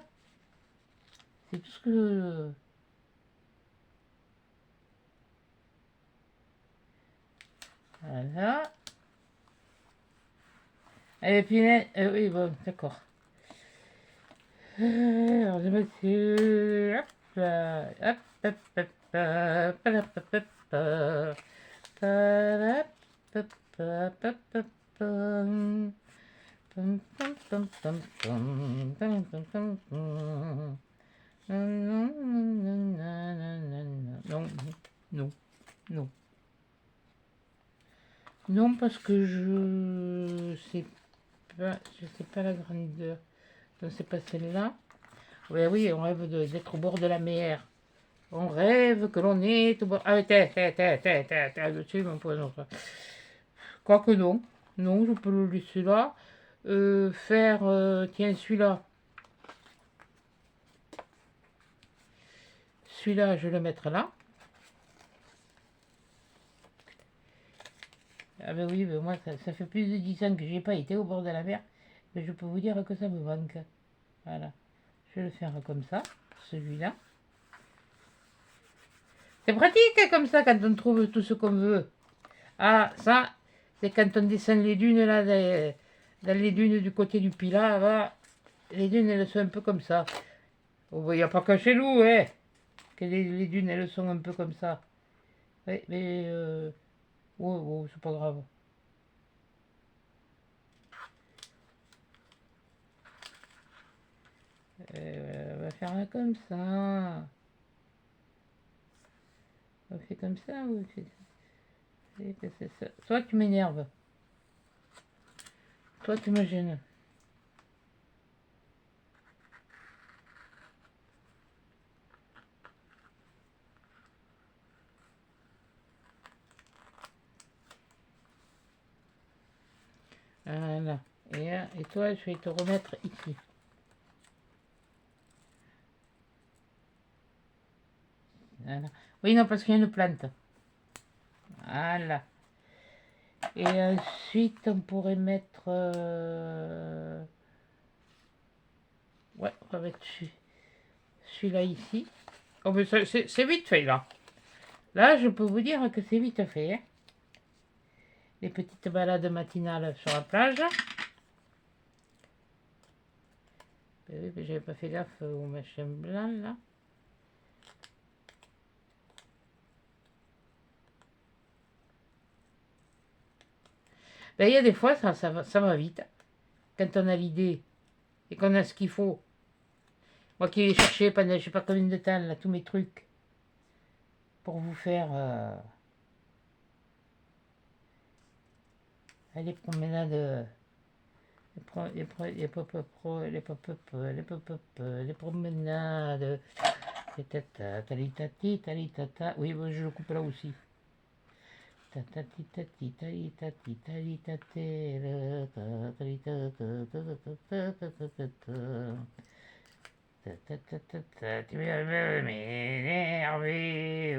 C'est tout ce que... Voilà. Et puis, oui, bon, d'accord. Alors, je me suis... Hop là, hop, hop, hop, hop, hop, hop, hop, hop. Non, non, non. Non, parce que je sais pas la grandeur. Non, c'est pas celle-là. Oui, oui, on rêve d'être au bord de la mer. On rêve que l'on est au bord... Ah, t'es dessus, mon poison. Quoique non. Non, je peux le laisser là. Faire... tiens, celui-là. Celui-là, je vais le mettre là. Ah ben oui, ben moi, ça fait plus de 10 ans que j'ai pas été au bord de la mer. Mais je peux vous dire que ça me manque. Voilà. Je vais le faire comme ça. Celui-là. C'est pratique comme ça quand on trouve tout ce qu'on veut. Ah, ça, c'est quand on descend les dunes là, dans les dunes du côté du Pilat, là, les dunes elles sont un peu comme ça. Il n'y a pas que chez nous, hein, que les dunes elles sont un peu comme ça. Oui, mais oh, c'est pas grave. On va faire là comme ça. On fait comme ça ou c'est ça. Toi tu m'énerves. Toi tu me gênes. Voilà. Et toi, je vais te remettre ici. Voilà. Oui, non, parce qu'il y a une plante. Voilà. Et ensuite, on pourrait mettre... Ouais, on va mettre celui-là ici. Oh, mais c'est vite fait, là. Là, je peux vous dire que c'est vite fait. Hein. Les petites balades matinales sur la plage. Oui, mais j'avais pas fait gaffe au machin blanc, là. Ben, il y a des fois, ça va vite. Quand on a l'idée et qu'on a ce qu'il faut. Moi qui ai cherché pendant je sais pas combien de temps, là, tous mes trucs. Pour vous faire... les promenades... Les pop-up, les promenades... Talitati, talitata. Oui, bon, je le coupe là aussi. Tatati, tati, talitati, talitate, talitata. Tu vas m'énerver.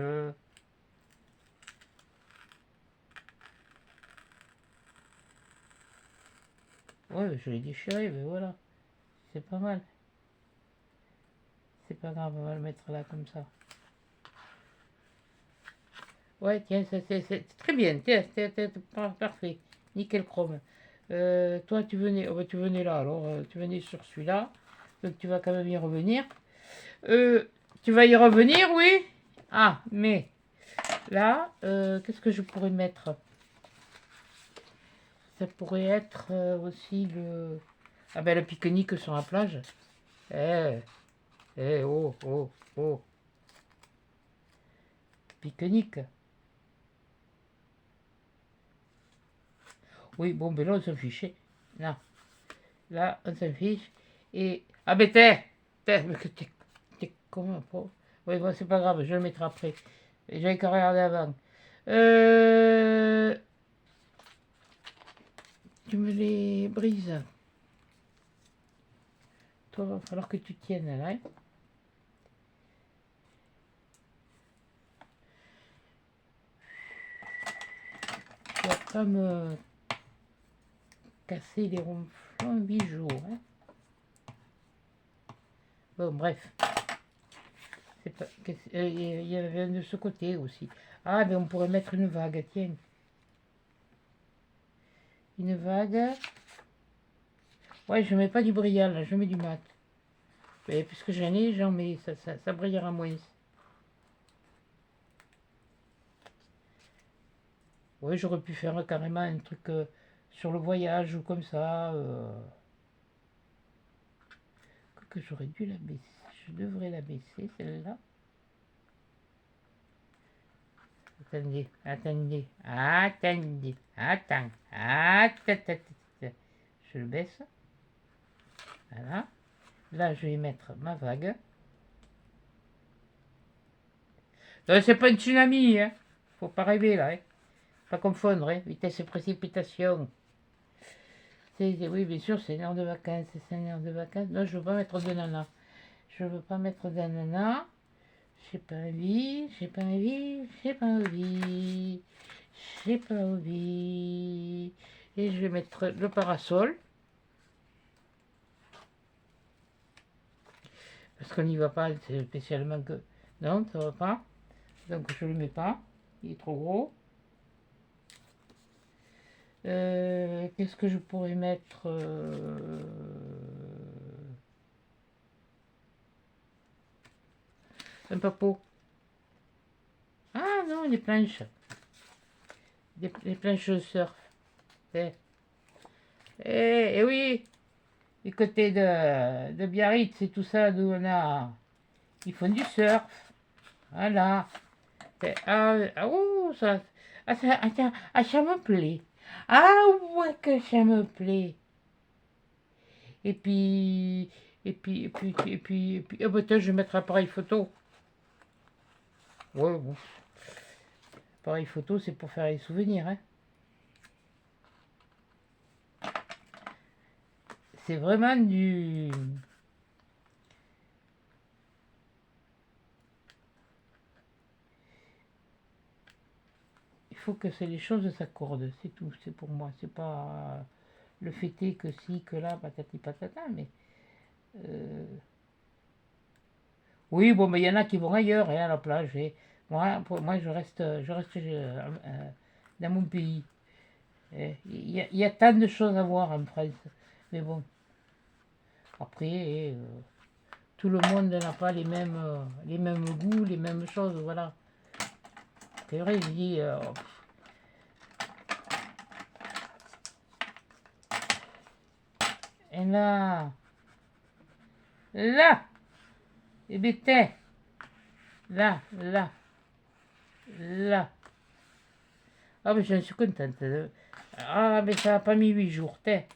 Ouais, je l'ai déchiré, mais voilà. C'est pas mal. C'est pas grave, on va le mettre là comme ça. Ouais, tiens, c'est très bien. Tiens, parfait. Nickel chrome. Toi, tu venais là, alors tu venais sur celui-là. Donc tu vas quand même y revenir. Tu vas y revenir, oui? Ah, mais là, qu'est-ce que je pourrais mettre? Ça pourrait être aussi le... Ah ben le pique-nique sur la plage. Eh, oh, oh, oh. Pique-nique. Oui, bon, ben là, on s'en fiche. Là, là, on s'en fiche. Et... Ah ben mais que t'es comment, pas. Oui, bon, c'est pas grave, je le mettrai après. J'avais qu'à regarder avant. Euh... Tu me les brises. Toi, va falloir que tu tiennes là. Hein. Tu vas pas me casser les ronflants bijoux. Hein. Bon, bref. Il y avait de ce côté aussi. Ah, mais on pourrait mettre une vague, tiens. Une vague. Ouais, je mets pas du brillant, là, je mets du mat. Et puisque j'en mets, ça brillera moins. Ouais, j'aurais pu faire carrément un truc sur le voyage ou comme ça. Que j'aurais dû la baisser. Je devrais la baisser, celle-là. Attendez, attendez, attendez, attends. Je le baisse. Voilà. Là, je vais mettre ma vague. C'est pas une tsunami, hein. Faut pas rêver, là, hein. Pas confondre, hein. Vitesse et précipitation. Oui, bien sûr, c'est une heure de vacances. C'est une heure de vacances. Non, je veux pas mettre de nana. Je veux pas mettre d'ananas. J'ai pas envie, j'ai pas envie, j'ai pas envie, j'ai pas envie. Et je vais mettre le parasol. Parce qu'on n'y va pas spécialement que... Non, ça va pas. Donc je le mets pas. Il est trop gros. Qu'est-ce que je pourrais mettre un papeau. Ah non, les planches. Les planches de surf. Oui, du côté de Biarritz et tout ça, d'où on a... Ils font du surf. Voilà. Oh, ça... ça me plaît. Ah ouais que ça me plaît. Et puis... oh, peut-être je vais mettre appareil photo. Ouais, bon. Appareil photo, c'est pour faire les souvenirs, hein. C'est vraiment du... Il faut que les choses s'accordent, c'est tout, c'est pour moi. C'est pas le fait est que si, que là, patati patata, mais... Oui, bon, mais il y en a qui vont ailleurs, hein, à la plage. Et moi, je reste dans mon pays. Il y a tant de choses à voir en France. Mais bon, après, tout le monde n'a pas les mêmes goûts, les mêmes choses, voilà. C'est vrai, je dis... et là, et bien, là. Ah, mais je suis contente. Ah, mais ça n'a pas mis 8 jours, t'es.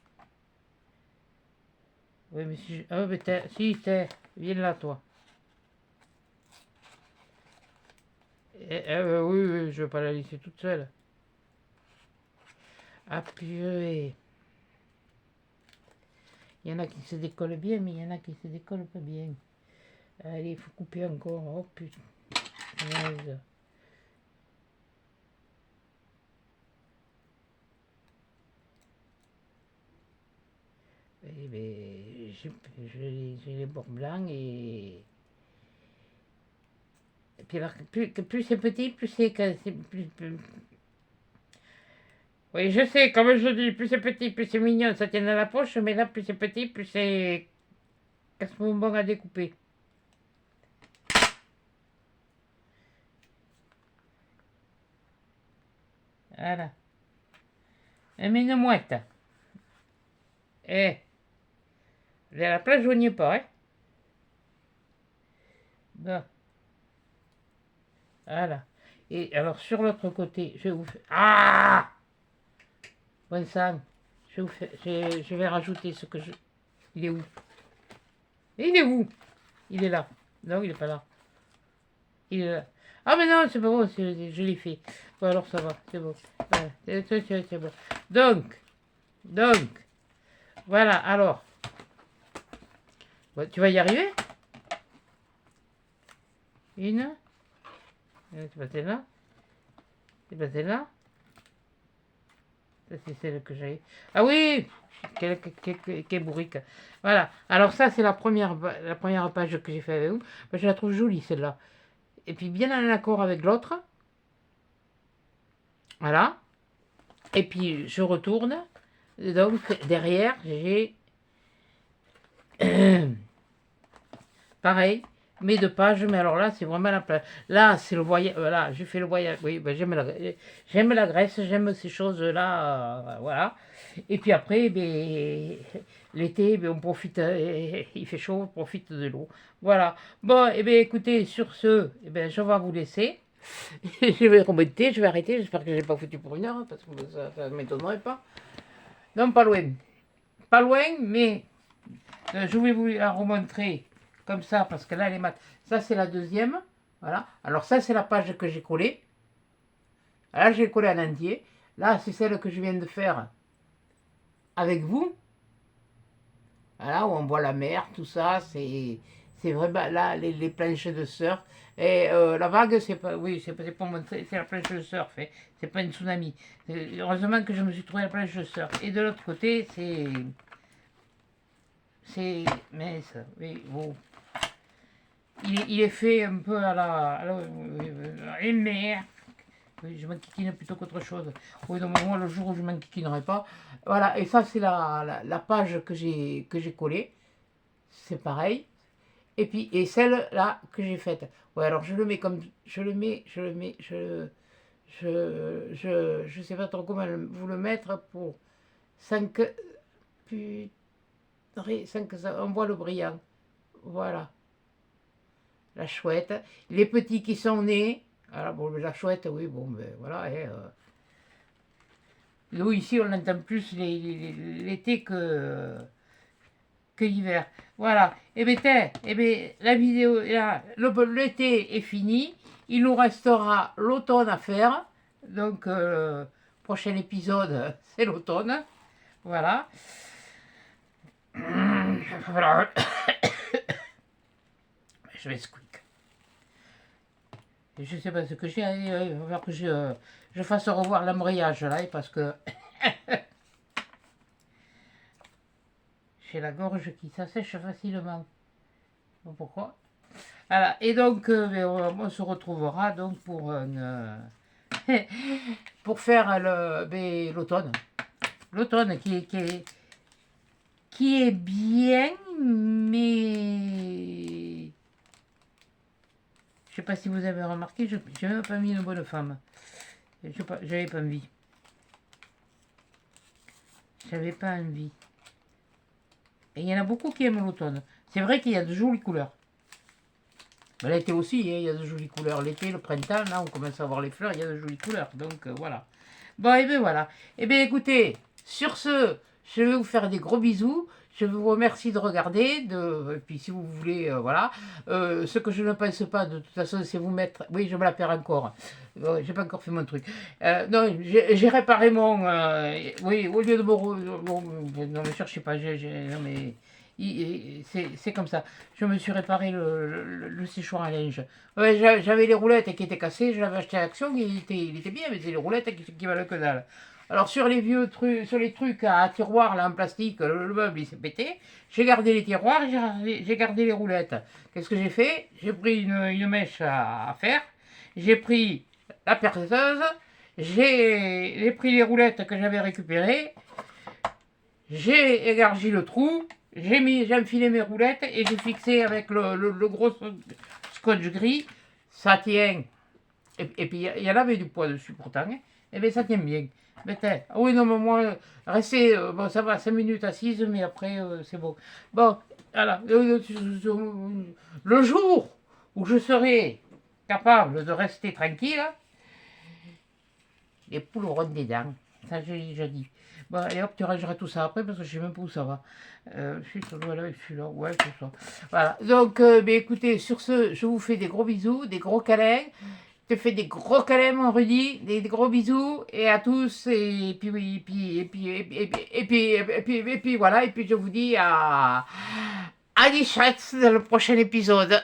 Oui, mais si... Ah, mais si, viens là, toi. Oui, oui, je vais pas la laisser toute seule. Ah, purée. Il y en a qui se décollent bien, mais il y en a qui se décollent pas bien. Allez, il faut couper encore. Oh putain. Merde. Eh ben, j'ai les bords blancs et puis alors, plus c'est petit, plus c'est... Oui, je sais, comme je dis, plus c'est petit, plus c'est mignon, ça tient dans la poche, mais là, plus c'est petit, plus c'est casse-bonbon à découper. Voilà. Et mais une mouette. Eh, la plage, je n'y ai pas, hein. Bon, voilà. Et alors, sur l'autre côté, je vais vous faire... Ah! Bon sang, je vais rajouter ce que je... Il est où? Il est où? Il est là. Non, il est pas là. Il est là. Ah mais non, c'est pas bon, je l'ai fait. Bon alors ça va, c'est bon. Voilà, c'est bon. Donc, voilà, alors. Bon, tu vas y arriver? Une. C'est pas celle-là. C'est pas celle-là. Ça c'est celle que j'ai. Ah oui! Quelle bourrique. Voilà. Alors ça c'est la première page que j'ai fait avec vous. Je la trouve jolie celle-là. Et puis bien en accord avec l'autre. Voilà. Et puis je retourne. Donc derrière j'ai pareil, mes deux pages, mais alors là c'est vraiment la plage. Là c'est le voyage. Voilà, je fais le voyage. Oui, ben, j'aime la Grèce, j'aime ces choses-là. Voilà. Et puis après, ben, l'été, ben, on profite. Il fait chaud, on profite de l'eau. Voilà. Bon, et bien écoutez, sur ce, eh ben, je vais vous laisser. Je vais remonter, je vais arrêter. J'espère que je n'ai pas foutu pour une heure, parce que ça ne m'étonnerait pas. Non, pas loin. Pas loin, mais je vais vous la remontrer comme ça, parce que là, les maths, ça c'est la deuxième. Voilà. Alors ça, c'est la page que j'ai collée. Là, j'ai collé en entier. Là, c'est celle que je viens de faire avec vous. Voilà, où on voit la mer, tout ça. C'est vraiment là, les planches de surf. Et la vague, c'est pas, oui, c'est pas montrer, c'est la planche de surf. Hein. C'est pas une tsunami. Heureusement que je me suis trouvé la planche de surf. Et de l'autre côté, mince, oui, bon. Il est fait un peu à la mer. Oui, je m'enquiquine plutôt qu'autre chose. Oui, donc moi, le jour où je m'enquiquinerai pas. Voilà, et ça, c'est la page que j'ai collée. C'est pareil. Et puis, et celle-là que j'ai faite. Ouais, alors je le mets comme. Je sais pas trop comment vous le mettre pour 5. Putain, 5, on voit le brillant. Voilà. La chouette. Les petits qui sont nés. Alors, bon, la chouette, oui, bon, ben voilà. Nous, ici, on entend plus l'été que l'hiver. Voilà. Et bien, la vidéo, l'été est fini. Il nous restera l'automne à faire. Donc, prochain épisode, c'est l'automne. Voilà. Voilà. Je vais squeak. Je sais pas ce que j'ai. Il va falloir que je fasse revoir l'embrayage là, parce que j'ai la gorge qui s'assèche facilement. Pourquoi? Voilà. Et donc, on se retrouvera donc pour pour faire l'automne. L'automne qui est bien, mais je sais pas si vous avez remarqué, je n'ai même pas mis une bonne femme. J'avais pas envie. J'avais pas envie. Et il y en a beaucoup qui aiment l'automne. C'est vrai qu'il y a de jolies couleurs. Mais l'été aussi, hein, il y a de jolies couleurs. L'été, le printemps, là, on commence à voir les fleurs, il y a de jolies couleurs. Donc, voilà. Bon, et bien voilà. Et bien écoutez, sur ce, je vais vous faire des gros bisous. Je vous remercie de regarder. Et puis si vous voulez, voilà. Ce que je ne pense pas, de toute façon, c'est vous mettre... Oui, je me la perds encore. J'ai pas encore fait mon truc. Non, j'ai réparé mon... oui, au lieu de mon... non, ne cherchez pas. Non, mais C'est comme ça. Je me suis réparé le séchoir à linge. Ouais, j'avais les roulettes qui étaient cassées, je l'avais acheté à Action, il était bien, mais c'est les roulettes qui valent que dalle. Alors sur les vieux trucs, sur les trucs à tiroirs là en plastique, le meuble il s'est pété. J'ai gardé les tiroirs, j'ai gardé les roulettes. Qu'est-ce que j'ai fait? J'ai pris une mèche à faire, j'ai pris la perceuse, j'ai pris les roulettes que j'avais récupérées, j'ai élargi le trou, j'ai enfilé mes roulettes et j'ai fixé avec le gros scotch gris. Ça tient. Et puis il y en avait du poids dessus pourtant. Hein. Et bien ça tient bien. Mais ah oui, non, mais moi, rester, bon, ça va, 5 minutes assise, mais après, c'est bon. Bon, voilà. Le jour où je serai capable de rester tranquille, les poules auront des dents. Ça, j'ai déjà dit. Bon, allez hop, tu rangeras tout ça après parce que je sais même pas où ça va. Voilà, je suis là. Ouais, c'est ça. Voilà. Donc, écoutez, sur ce, je vous fais des gros bisous, des gros câlins. Je te fais des gros câlins, mon Rudy, des gros bisous, et à tous, et puis, oui, et puis, voilà, et puis je vous dis à 10 chats dans le prochain épisode.